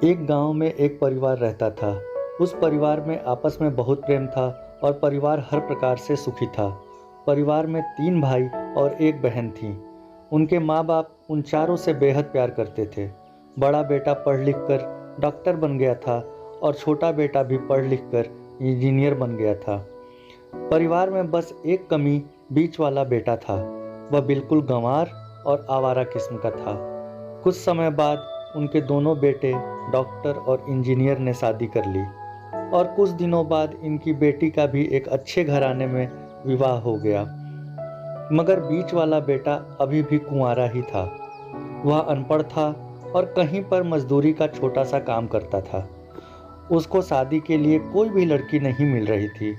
एक गांव में एक परिवार रहता था। उस परिवार में आपस में बहुत प्रेम था और परिवार हर प्रकार से सुखी था। परिवार में 3 भाई और एक बहन थी। उनके माँ बाप उन चारों से बेहद प्यार करते थे। बड़ा बेटा पढ़ लिख कर डॉक्टर बन गया था और छोटा बेटा भी पढ़ लिख कर इंजीनियर बन गया था। परिवार में बस एक कमी बीच वाला बेटा था। वह बिल्कुल गंवार और आवारा किस्म का था। कुछ समय बाद उनके दोनों बेटे डॉक्टर और इंजीनियर ने शादी कर ली और कुछ दिनों बाद इनकी बेटी का भी एक अच्छे घराने में विवाह हो गया। मगर बीच वाला बेटा अभी भी कुंवारा ही था। वह अनपढ़ था और कहीं पर मजदूरी का छोटा सा काम करता था। उसको शादी के लिए कोई भी लड़की नहीं मिल रही थी।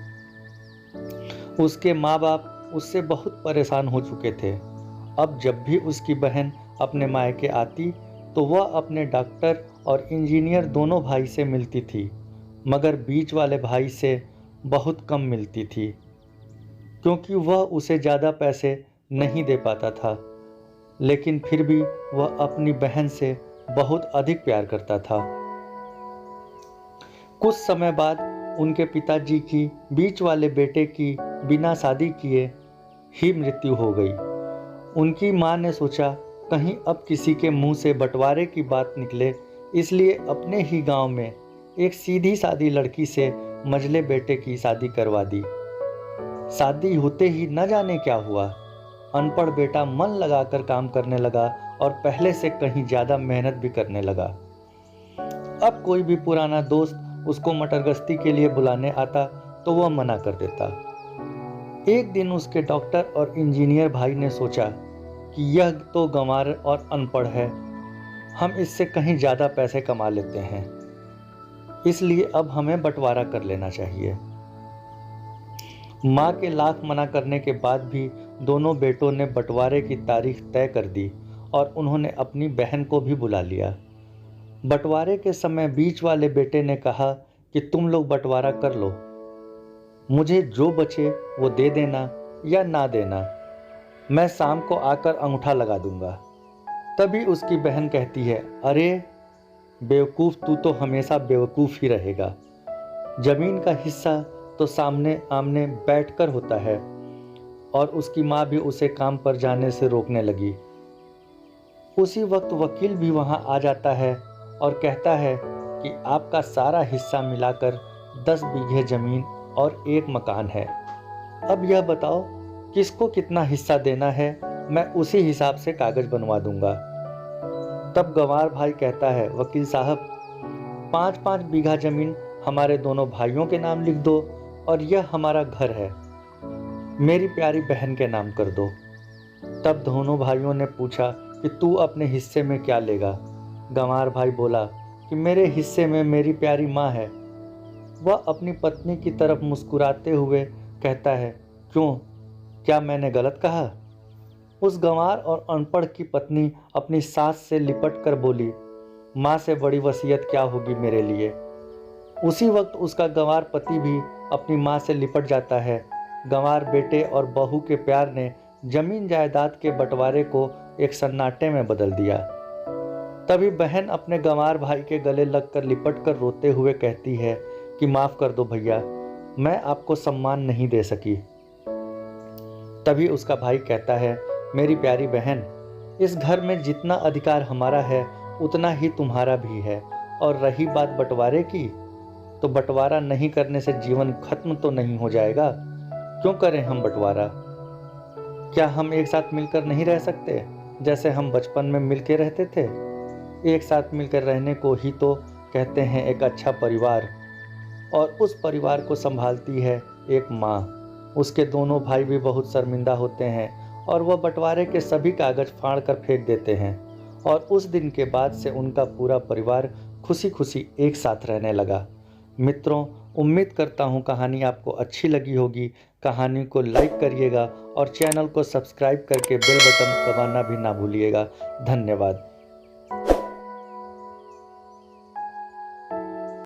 उसके माँ बाप उससे बहुत परेशान हो चुके थे। अब जब भी उसकी बहन अपने मायके आती तो वह अपने डॉक्टर और इंजीनियर दोनों भाई से मिलती थी, मगर बीच वाले भाई से बहुत कम मिलती थी, क्योंकि वह उसे ज़्यादा पैसे नहीं दे पाता था। लेकिन फिर भी वह अपनी बहन से बहुत अधिक प्यार करता था। कुछ समय बाद उनके पिताजी की बीच वाले बेटे की बिना शादी किए ही मृत्यु हो गई। उनकी माँ ने सोचा कहीं अब किसी के मुंह से बंटवारे की बात निकले, इसलिए अपने ही गांव में एक सीधी सादी लड़की से मझले बेटे की शादी करवा दी। शादी होते ही न जाने क्या हुआ, अनपढ़ बेटा मन लगाकर काम करने लगा और पहले से कहीं ज़्यादा मेहनत भी करने लगा। अब कोई भी पुराना दोस्त उसको मटरगश्ती के लिए बुलाने आता तो वह मना कर देता। एक दिन उसके डॉक्टर और इंजीनियर भाई ने सोचा कि यह तो गंवार और अनपढ़ है, हम इससे कहीं ज़्यादा पैसे कमा लेते हैं, इसलिए अब हमें बंटवारा कर लेना चाहिए। माँ के लाख मना करने के बाद भी दोनों बेटों ने बंटवारे की तारीख तय कर दी और उन्होंने अपनी बहन को भी बुला लिया। बंटवारे के समय बीच वाले बेटे ने कहा कि तुम लोग बंटवारा कर लो, मुझे जो बचे वो दे देना या ना देना, मैं शाम को आकर अंगूठा लगा दूंगा। तभी उसकी बहन कहती है, अरे बेवकूफ़, तू तो हमेशा बेवकूफ़ ही रहेगा। ज़मीन का हिस्सा तो सामने आमने बैठकर होता है। और उसकी माँ भी उसे काम पर जाने से रोकने लगी। उसी वक्त वकील भी वहाँ आ जाता है और कहता है कि आपका सारा हिस्सा मिलाकर 10 बीघे ज़मीन और एक मकान है। अब यह बताओ किसको कितना हिस्सा देना है, मैं उसी हिसाब से कागज़ बनवा दूंगा। तब गंवार भाई कहता है, वकील साहब 5-5 बीघा ज़मीन हमारे दोनों भाइयों के नाम लिख दो और यह हमारा घर है, मेरी प्यारी बहन के नाम कर दो। तब दोनों भाइयों ने पूछा कि तू अपने हिस्से में क्या लेगा। गंवार भाई बोला कि मेरे हिस्से में मेरी प्यारी माँ है। वह अपनी पत्नी की तरफ मुस्कुराते हुए कहता है, क्यों, क्या मैंने गलत कहा? उस गंवार और अनपढ़ की पत्नी अपनी सास से लिपट कर बोली, माँ से बड़ी वसीयत क्या होगी मेरे लिए। उसी वक्त उसका गंवार पति भी अपनी माँ से लिपट जाता है। गंवार बेटे और बहू के प्यार ने जमीन जायदाद के बंटवारे को एक सन्नाटे में बदल दिया। तभी बहन अपने गंवार भाई के गले लगकर लिपट कर रोते हुए कहती है कि माफ़ कर दो भैया, मैं आपको सम्मान नहीं दे सकी। तभी उसका भाई कहता है, मेरी प्यारी बहन, इस घर में जितना अधिकार हमारा है उतना ही तुम्हारा भी है, और रही बात बंटवारे की, तो बंटवारा नहीं करने से जीवन खत्म तो नहीं हो जाएगा। क्यों करें हम बंटवारा? क्या हम एक साथ मिलकर नहीं रह सकते जैसे हम बचपन में मिलकर रहते थे? एक साथ मिलकर रहने को ही तो कहते हैं एक अच्छा परिवार। और उस परिवार को संभालती है एक माँ। उसके दोनों भाई भी बहुत शर्मिंदा होते हैं और वह बंटवारे के सभी कागज़ फाड़ कर फेंक देते हैं। और उस दिन के बाद से उनका पूरा परिवार खुशी खुशी एक साथ रहने लगा। मित्रों, उम्मीद करता हूँ कहानी आपको अच्छी लगी होगी। कहानी को लाइक करिएगा और चैनल को सब्सक्राइब करके बेल बटन दबाना भी ना भूलिएगा। धन्यवाद।